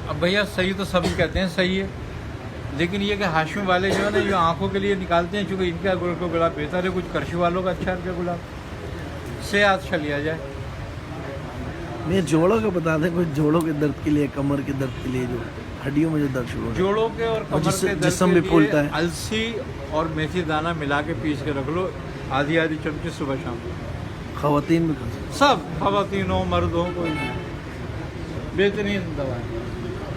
अब भैया सही तो सभी कहते हैं सही है, लेकिन ये कि हाशमी वाले जो है ना, ये आंखों के लिए निकालते हैं, चूँकि इनका गुलाब बेहतर है, कुछ करशी वालों का अच्छा है गुलाब से आज लिया जाए। मैं जोड़ों का बता दें, कुछ जोड़ों के दर्द के लिए, कमर के दर्द के लिए, जो हड्डियों में जो दर्द शुरू हो जाता है, जोड़ों के और कमर के दर्द जिस्म के भी फूलता लिए है। अलसी और मेथी दाना मिला के पीस के रख लो, आधी आधी चमची सुबह शाम। खवातीन में खा सकते सब खवातीन हो मर्द हो, कोई नहीं, बेहतरीन दवा है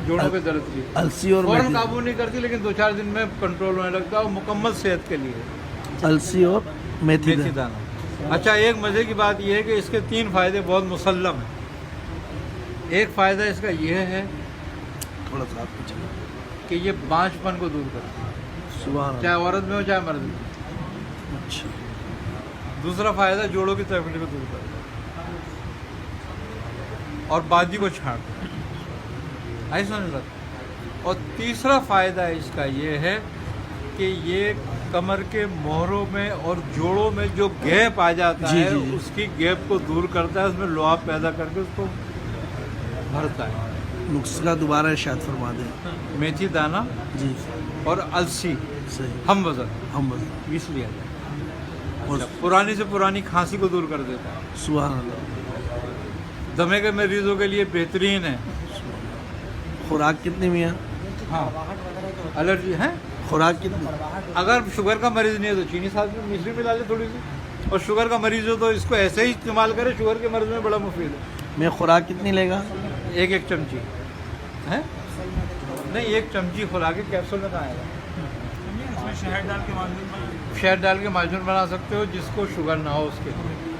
जोड़ों के दर्द की। अलसी और फौरन मेथी, काबू नहीं करती, लेकिन 2-4 दिन में कंट्रोल होने लगता है, और मुकम्मल सेहत के लिए अलसी और मेथी मेथी दाना। दाना। अच्छा, एक मज़े की बात यह है कि इसके 3 फ़ायदे बहुत मुसल्लम हैं। एक फ़ायदा इसका यह है थोड़ा सा आपको चलो कि ये बांझपन को दूर करता है, सुबह। चाहे औरत में हो चाहे मर्द में। अच्छा, दूसरा फ़ायदा जोड़ों की तकलीफ को दूर करता है और बादी को छाड़ता है, आई समझ लो। और तीसरा फ़ायदा इसका ये है कि ये कमर के मोहरों में और जोड़ों में जो गैप आ जाता जी, है, जी, जी। उसकी गैप को दूर करता है, उसमें लोहा पैदा करके उसको भरता है। नुस्खा दोबारा इरशाद फरमा दें। मेथी दाना जी और अलसी सही, हम वज़न हम बस 20 लिया जाए। और पुरानी से पुरानी खांसी को दूर कर देता है, सुभान अल्लाह। दमे के मरीजों के लिए बेहतरीन है। खुराक कितनी मियाँ? हाँ, एलर्जी है। खुराक कितनी? अगर शुगर का मरीज नहीं है तो चीनी साथ में मिश्री मिला ले थोड़ी सी, और शुगर का मरीज हो तो इसको ऐसे ही इस्तेमाल करे, शुगर के मरीज में बड़ा मुफीद है। मैं खुराक कितनी लेगा? एक चमची है, नहीं 1 चमची खुला के कैप्सूल में कहाँ आएगा। इसमें शहद डाल के माजून शहद डाल के माजून बना सकते हो, जिसको शुगर ना हो उसके लिए।